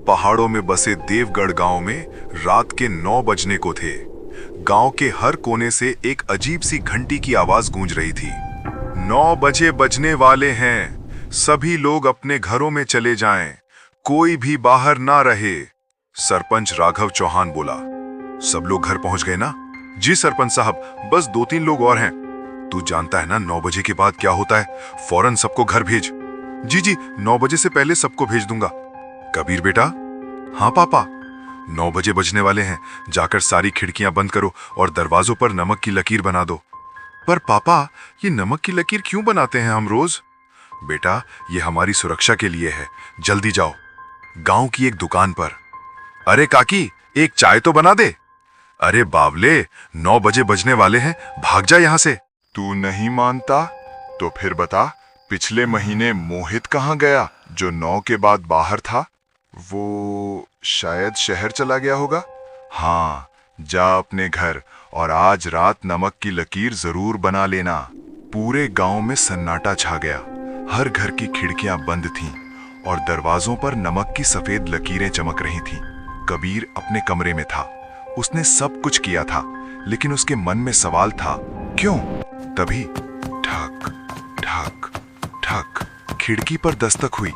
पहाड़ों में बसे देवगढ़ गांव में रात के 9 बजने को थे। गांव के हर कोने से एक अजीब सी घंटी की आवाज गूंज रही थी। 9 बजे बजने वाले हैं, सभी लोग अपने घरों में चले जाएं, कोई भी बाहर ना रहे। सरपंच राघव चौहान बोला। सब लोग घर पहुंच गए ना? जी सरपंच साहब, बस 2-3 लोग और हैं। तू जानता है ना 9 बजे के बाद क्या होता है, फौरन सबको घर भेज। जी 9 बजे से पहले सबको भेज दूंगा। कबीर बेटा। हाँ पापा। 9 बजे बजने वाले हैं, जाकर सारी खिड़कियां बंद करो और दरवाजों पर नमक की लकीर बना दो। पर पापा, ये नमक की लकीर क्यों बनाते हैं हम रोज? बेटा, ये हमारी सुरक्षा के लिए है। जल्दी जाओ गांव की एक दुकान पर। अरे काकी, एक चाय तो बना दे। अरे बावले, 9 बजे बजने वाले हैं, भाग जा यहां से। तू नहीं मानता तो फिर बता, पिछले महीने मोहित कहाँ गया जो 9 के बाद बाहर था? वो शायद शहर चला गया होगा। हाँ, जा अपने घर और आज रात नमक की लकीर जरूर बना लेना। पूरे गांव में सन्नाटा छा गया। हर घर की खिड़कियां बंद थीं और दरवाजों पर नमक की सफेद लकीरें चमक रही थीं। कबीर अपने कमरे में था। उसने सब कुछ किया था, लेकिन उसके मन में सवाल था, क्यों? तभी ठक ठक ठक खिड़की पर दस्तक हुई।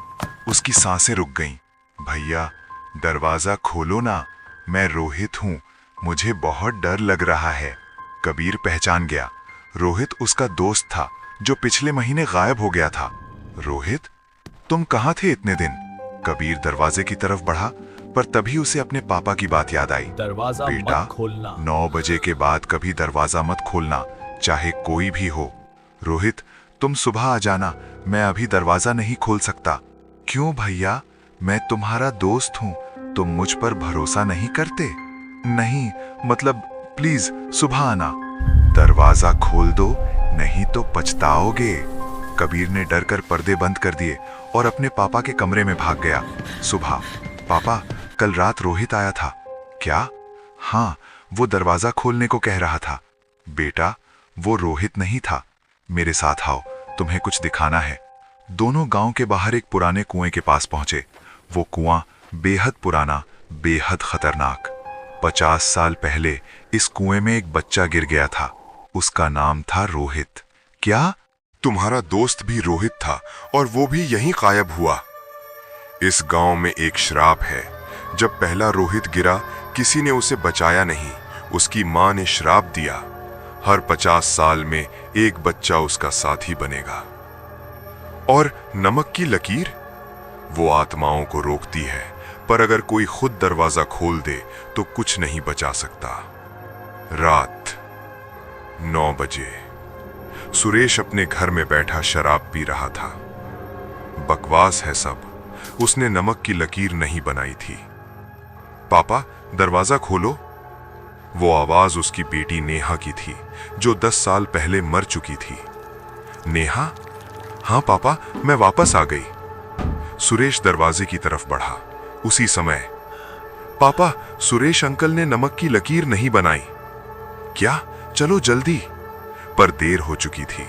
उसकी सांसें रुक गईं। भैया, दरवाजा खोलो ना, मैं रोहित हूं, मुझे बहुत डर लग रहा है। कबीर पहचान गया। रोहित उसका दोस्त था जो पिछले महीने गायब हो गया था। रोहित, तुम कहां थे इतने दिन? कबीर दरवाजे की तरफ बढ़ा, पर तभी उसे अपने पापा की बात याद आई। दरवाजा बेटा, मत खोलना। 9 बजे के बाद कभी दरवाजा मत खोलना, चाहे कोई भी हो। रोहित, तुम सुबह आ जाना, मैं अभी दरवाजा नहीं खोल सकता। क्यों भैया, मैं तुम्हारा दोस्त हूं, तुम मुझ पर भरोसा नहीं करते? नहीं, मतलब प्लीज सुबह आना। दरवाजा खोल दो, नहीं तो पछताओगे। कबीर ने डरकर पर्दे बंद कर दिए और अपने पापा के कमरे में भाग गया। सुबह, पापा, कल रात रोहित आया था। क्या? हाँ, वो दरवाजा खोलने को कह रहा था। बेटा, वो रोहित नहीं था। मेरे साथ आओ, तुम्हें कुछ दिखाना है। दोनों गांव के बाहर एक पुराने कुएं के पास पहुंचे। वो कुआं बेहद पुराना, बेहद खतरनाक। 50 साल पहले इस कुएं में एक बच्चा गिर गया था। उसका नाम था रोहित। क्या? तुम्हारा दोस्त भी रोहित था और वो भी यहीं गायब हुआ। इस गांव में एक श्राप है। जब पहला रोहित गिरा, किसी ने उसे बचाया नहीं। उसकी मां ने श्राप दिया, हर 50 साल में एक बच्चा उसका साथी बनेगा। और नमक की लकीर, वो आत्माओं को रोकती है, पर अगर कोई खुद दरवाजा खोल दे तो कुछ नहीं बचा सकता। रात 9 बजे सुरेश अपने घर में बैठा शराब पी रहा था। बकवास है सब, उसने नमक की लकीर नहीं बनाई थी। पापा, दरवाजा खोलो। वो आवाज उसकी बेटी नेहा की थी, जो 10 साल पहले मर चुकी थी। नेहा? हाँ पापा, मैं वापस आ गई। सुरेश दरवाजे की तरफ बढ़ा। उसी समय, पापा, सुरेश अंकल ने नमक की लकीर नहीं बनाई। क्या? चलो जल्दी। पर देर हो चुकी थी।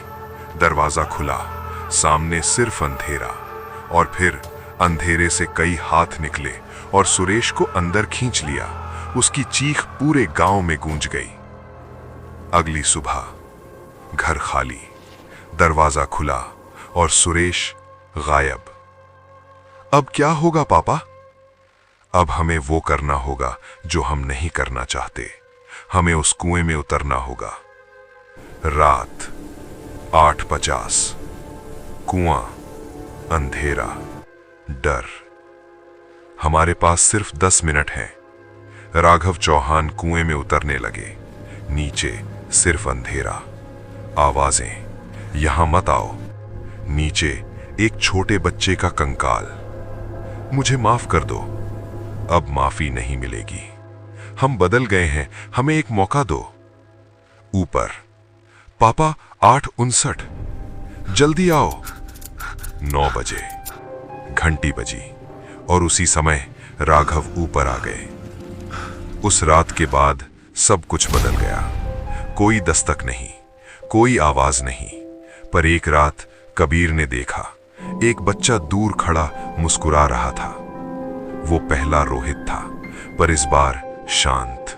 दरवाजा खुला, सामने सिर्फ अंधेरा, और फिर अंधेरे से कई हाथ निकले और सुरेश को अंदर खींच लिया। उसकी चीख पूरे गांव में गूंज गई। अगली सुबह, घर खाली, दरवाजा खुला और सुरेश गायब। अब क्या होगा पापा? अब हमें वो करना होगा जो हम नहीं करना चाहते। हमें उस कुएं में उतरना होगा। रात 8:50, कुआं, अंधेरा, डर। हमारे पास सिर्फ 10 मिनट हैं। राघव चौहान कुएं में उतरने लगे। नीचे सिर्फ अंधेरा, आवाजें, यहां मत आओ। नीचे एक छोटे बच्चे का कंकाल। मुझे माफ कर दो, अब माफी नहीं मिलेगी। हम बदल गए हैं, हमें एक मौका दो। ऊपर, पापा, 8:59, जल्दी आओ। 9 बजे घंटी बजी और उसी समय राघव ऊपर आ गए। उस रात के बाद सब कुछ बदल गया। कोई दस्तक नहीं, कोई आवाज नहीं, पर एक रात कबीर ने देखा, एक बच्चा दूर खड़ा मुस्कुरा रहा था। वो पहला रोहित था, पर इस बार शांत।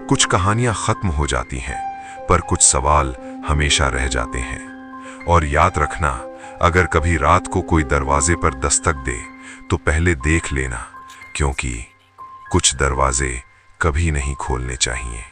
कुछ कहानियां खत्म हो जाती हैं, पर कुछ सवाल हमेशा रह जाते हैं। और याद रखना, अगर कभी रात को कोई दरवाजे पर दस्तक दे तो पहले देख लेना, क्योंकि कुछ दरवाजे कभी नहीं खोलने चाहिए।